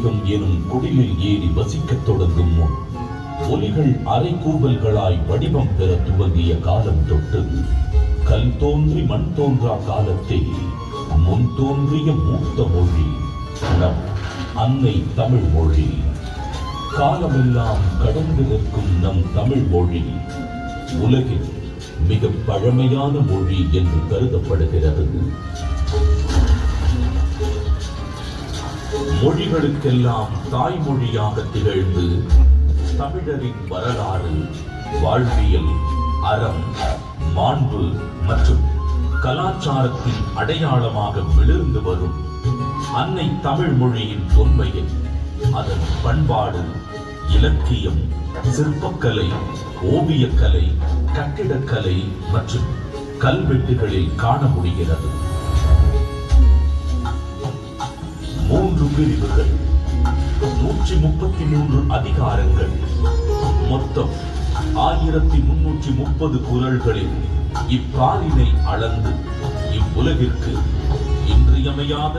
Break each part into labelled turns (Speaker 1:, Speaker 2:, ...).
Speaker 1: நாகரிகம் எனும் குடிலில் ஏறி வசிக்கத் தொடங்கும் முன் ஒலிகள் அரைக்கூவல்களாய் வடிவம் பெற துவங்கிய காலம் தொட்டு கல் தோன்றி மண் தோன்றா காலத்தில் முன் தோன்றிய மூத்த மொழி நம் அன்னை தமிழ் மொழி. காலமெல்லாம் கடந்து நிற்கும் நம் தமிழ் மொழி உலகில் மிக பழமையான மொழி என்று கருதப்படுகிறது. மொழிகளுக்கெல்லாம் தாய்மொழியாக திகழ்ந்து தமிழரின் வரலாறு, வாழ்வியல், அறம், மாண்பு மற்றும் கலாச்சாரத்தின் அடையாளமாக விழுந்து வரும் அன்னை தமிழ் மொழியின் தொன்மையை அதன் பண்பாடு, இலக்கியம், சிற்பக்கலை, ஓவியக்கலை, கட்டிடக்கலை மற்றும் கல்வெட்டுகளில் காண முடிகிறது. 3 பிரிவுகள், 133 அதிகாரங்கள், மொத்தம் 1330 குறள்களில் இப்பாரினை அளந்து இவ்வுலகிற்கு இன்றியமையாத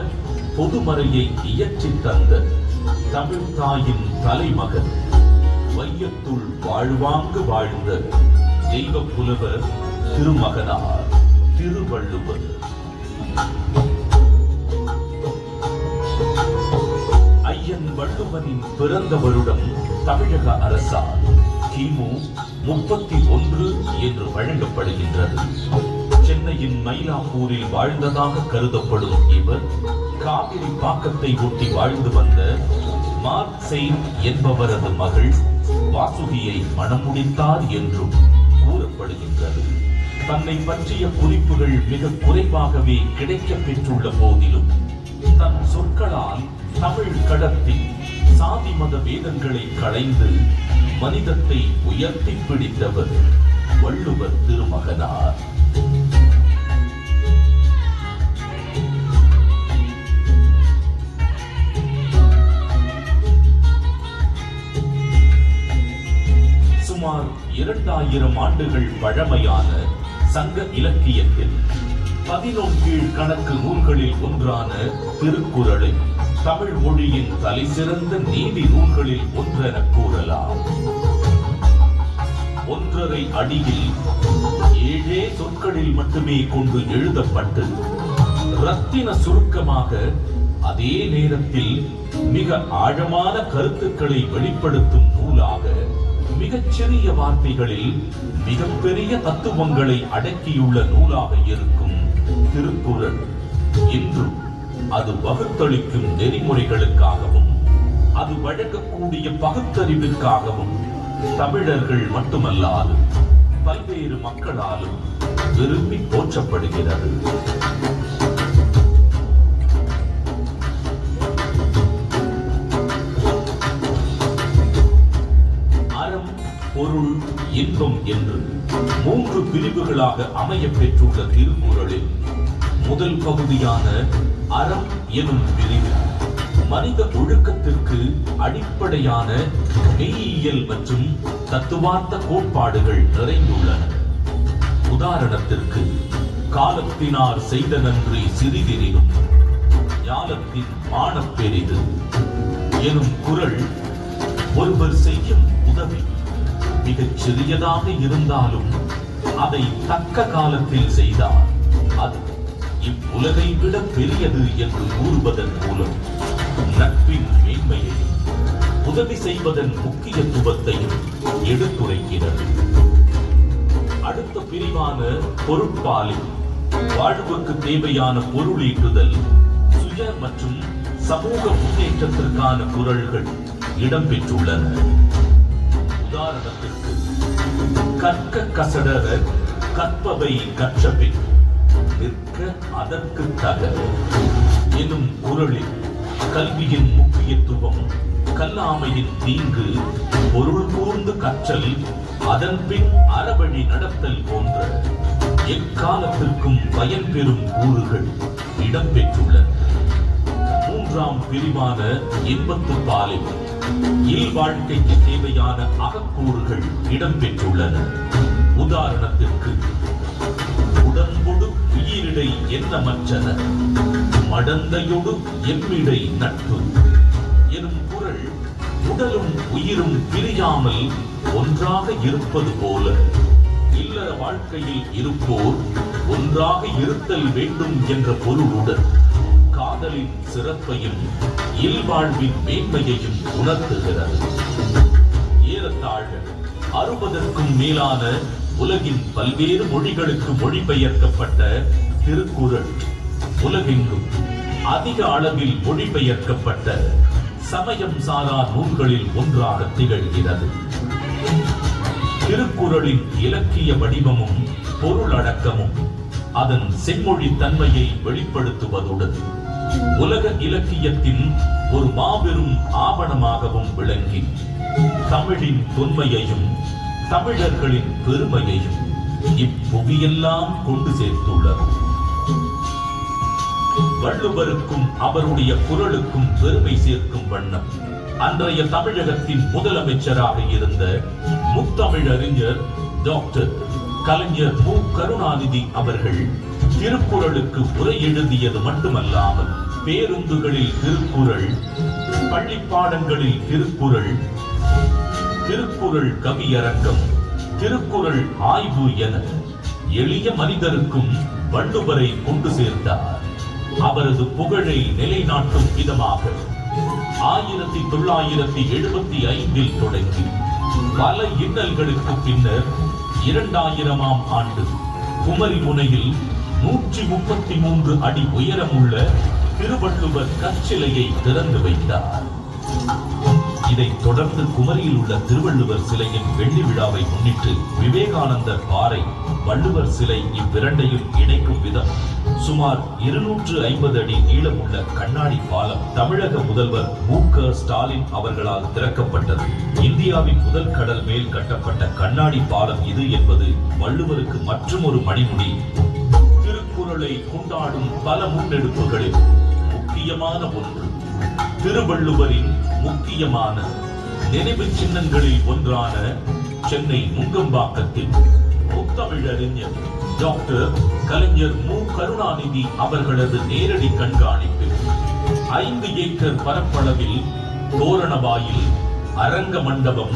Speaker 1: பொதுமறையை இயற்றித் தந்த தமிழ் தாயின் தலைமகன், வையத்துள் வாழ்வாங்கு வாழ்ந்த தெய்வ புலவர் திருமகனார் திருவள்ளுவர். ஐயன் வள்ளுவனின் பிறந்த வருடம் தமிழக அரசால் கிமு 31 என்று வழங்கப்படுகின்றது. சென்னையின் மயிலாப்பூரில் வாழ்ந்ததாக கருதப்படும் இவர் காவிரி பாக்கத்தை ஒட்டி வாழ்ந்து வந்த மார்க் செயின்ட் என்பவரது மகள் வாசுகியை மணம் முடித்தார் என்றும் கூறப்படுகின்றது. தன்னை பற்றிய குறிப்புகள் மிக குறைவாகவே கிடைக்கப் பெற்றுள்ள போதிலும் தன் சொற்களால் தமிழ் கடத்தி சாதி மத வேதங்களை களைந்து மனிதத்தை உயர்த்தி பிடித்தவர் வள்ளுவர் திருமகனார். சுமார் 2000 ஆண்டுகள் பழமையான சங்க இலக்கியத்தில் 11 கீழ்கணக்கு நூல்களில் ஒன்றான திருக்குறளை தமிழ் மொழியின் தலை சிறந்த நீதி நூல்களில் ஒன்றென கூறலாம். 1.5 அடியில் 7 சொற்களில் மட்டுமே கொண்டு எழுதப்பட்டு ரத்தின சுருக்கமாக, அதே நேரத்தில் மிக ஆழமான கருத்துக்களை வெளிப்படுத்தும் நூலாக, மிகச் சிறிய வார்த்தைகளில் மிகப்பெரிய தத்துவங்களை அடக்கியுள்ள நூலாக இருக்கும் திருக்குறள் இன்றும் அது வகுத்தளிக்கும் நெறிமுறைகளுக்காகவும் அது வழங்கக்கூடிய பகுத்தறிவிற்காகவும் தமிழர்கள் மட்டுமல்லாது பல்வேறு மக்களாலும் விரும்பி போற்றப்படுகிறது. அறம், பொருள், இன்பம் என்று 3 பிரிவுகளாக அமைய பெற்றுள்ள திருக்குறளில் முதல் பகுதியான அறம் எனும் பிரிவு மனித ஒழுக்கத்திற்கு அடிப்படையான மெய்யியல் மற்றும் தத்துவார்த்த கோட்பாடுகள் நிறைந்துள்ளன. உதாரணத்திற்கு, காலத்தினார் செய்த நன்றி சிறிதெனினும் ஞாலத்தின் மானப் பெரிது எனும் குறள் ஒருவர் செய்யும் உதவி மிகச் சிறியதாக இருந்தாலும் அதை தக்க காலத்தில் செய்தார் அது இவ்வுலகை விட பெரியது என்று கூறுவதன் மூலம் நட்பின் மேன்மையையும் உதவி செய்வதன் முக்கியத்துவத்தையும் எடுத்துரைக்கிறது. அடுத்த பிரிவான பொருட்பாலில் வாழ்வுக்கு தேவையான பொருளீட்டுதல், சுய மற்றும் சமூக முன்னேற்றத்திற்கான குறள்கள் இடம்பெற்றுள்ளன. உதாரணத்திற்கு, கற்க கசடர கற்பவை கற்றபின் நிற்க அதற்கு தக எனும் குறளில் கல்வியின் முக்கியத்துவம், கல்லாமையின் தீங்கு, பொருள் கூர்ந்து கற்றல், அதன் பின் அறவழி நடத்தல் போன்ற எக்காலத்திற்கும் பயன் பெறும் கூறுகள் இடம்பெற்றுள்ளன. 3ஆம் பிரிவான இன்பத்து பாலில் இல் வாழ்க்கைக்கு தேவையான அகக்கூறுகள் இடம்பெற்றுள்ளன. உதாரணத்திற்கு, உடம்பொடு உயிரிடை என்ன மற்றன, மடந்தையொடு எம்மிடை நட்பு எனும் உடலும் உயிரும் பிரியாமல் ஒன்றாக இருப்பது போல இல்லற வாழ்க்கையில் இருப்போர் ஒன்றாக இருத்தல் வேண்டும் என்ற பொருளுடன் காதலின் சிறப்பையும் இல்வாழ்வின் மேன்மையையும் உணர்த்துகிறது. ஏறத்தாழ 60க்கும் மேலான உலகின் பல்வேறு மொழிகளுக்கு மொழிபெயர்க்கப்பட்ட திருக்குறள் உலகெங்கும் அதிக அளவில் மொழிபெயர்க்கப்பட்ட சமயம் சாரா நூல்களில் ஒன்றாக திகழ்கிறது. திருக்குறளின் இலக்கிய வடிவமும் பொருளடக்கமும் அதன் செம்மொழி தன்மையை வெளிப்படுத்துவதுடன் உலக இலக்கியத்தின் ஒரு மாபெரும் ஆவணமாகவும் விளங்கி தமிழின் தொன்மையையும் தமிழர்களின் பெருமையையும் இப்புவியெல்லாம் கொண்டு சேர்த்துள்ளது. வள்ளுவருக்கும் அவருடைய குறளுக்கும் பெருமை சேர்க்கும் வண்ணம் அன்றைய தமிழகத்தின் முதலமைச்சராக இருந்த முத்தமிழறிஞர் டாக்டர் கலைஞர் மு. கருணாநிதி அவர்கள் திருக்குறளுக்கு உரை எழுதியது மட்டுமல்லாமல் பேருந்துகளில் திருக்குறள், பள்ளிப்பாடங்களில் திருக்குறள், திருக்குறள் கவியரங்கம், திருக்குறள் ஆய்வு என எளிய மனிதருக்கும் வள்ளுவரை கொண்டு சேர்த்தார். அவரது புகழை நிலைநாட்டும் விதமாக 1975 தொடங்கி பல இன்னல்களுக்கு பின்னர் 2000ஆம் ஆண்டு குமரி முனையில் 133 அடி உயரமுள்ள திருவள்ளுவர் கற்சிலையை திறந்து வைத்தார். இதைத் தொடர்ந்து குமரியில் உள்ள திருவள்ளுவர் சிலையின் வெள்ளி விழாவை முன்னிட்டு விவேகானந்தர் பாறை, வள்ளுவர் சிலை இவ்விரண்டையும் இணைக்கும் விதம் சுமார் 250 அடி நீளமுள்ள கண்ணாடி பாலம் தமிழக முதல்வர் மு. க. ஸ்டாலின் அவர்களால் திறக்கப்பட்டது. இந்தியாவின் முதல் கடல் மேல் கட்டப்பட்ட கண்ணாடி பாலம் இது என்பது வள்ளுவருக்கு மற்றொரு மணிமுடி. திருக்குறளை கொண்டாடும் பல முன்னெடுப்புகளில் முக்கியமான ஒன்று திருவள்ளுவரின் முக்கியமான நினைவு சின்னங்களில் ஒன்றான சென்னை நுங்கம்பாக்கத்தில் முத்தமிழறிஞர் டாக்டர் கலைஞர் மு. கருணாநிதி அவர்களது நேரடி கண்காணிப்பில் 5 ஏக்கர் பரப்பளவில் தோரணவாயில், அரங்க மண்டபம்,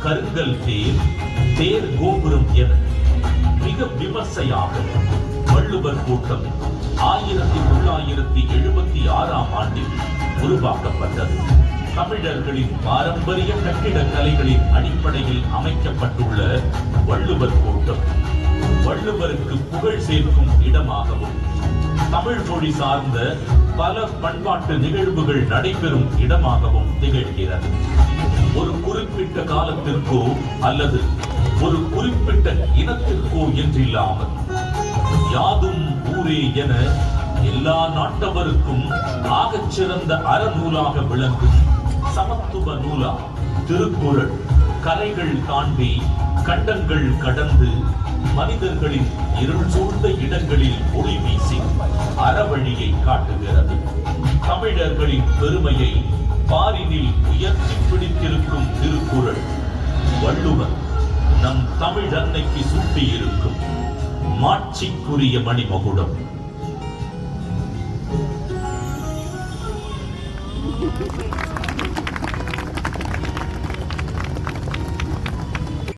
Speaker 1: கருங்கல் தேர், தேர் கோபுரம் என மிக விமர்சையாக வள்ளுவர் கூட்டம் 1976ஆம் ஆண்டில் உருவாக்கப்பட்டது. தமிழர்களின் பாரம்பரிய கட்டிடக் கலைகளின் அடிப்படையில் அமைக்கப்பட்டுள்ள வள்ளுவர் கூட்டம் வள்ளுவருக்கு புகழ் சேர்க்கும் இடமாகவும் தமிழ் மொழி சார்ந்த பல பண்பாட்டு நிகழ்வுகள் நடைபெறும் இடமாகவும் திகழ்கிறது. ஒரு குறிப்பிட்ட காலத்திற்கோ அல்லது ஒரு குறிப்பிட்ட இனத்திற்கோ என்றில்லாமல் யாதும் ஊரே என எல்லா நாட்டவருக்கும் ஆகச் சிறந்த அறநூலாக விளங்கும் சமத்துவ நூலா திருக்குறள் கரைகள் தாண்டி கண்டங்கள் கடந்து மனிதர்களின் இருள் சூழ்ந்த இடங்களில் ஒளி வீசி அறவழியை காட்டுகிறது. தமிழர்களின் பெருமையை பாரினில் உயர்த்தி பிடித்திருக்கும் திருக்குறள் வள்ளுவர் நம் தமிழ் அன்னைக்கு சூட்டியிருக்கும் மாட்சிக்குரிய மணிமகுடம்.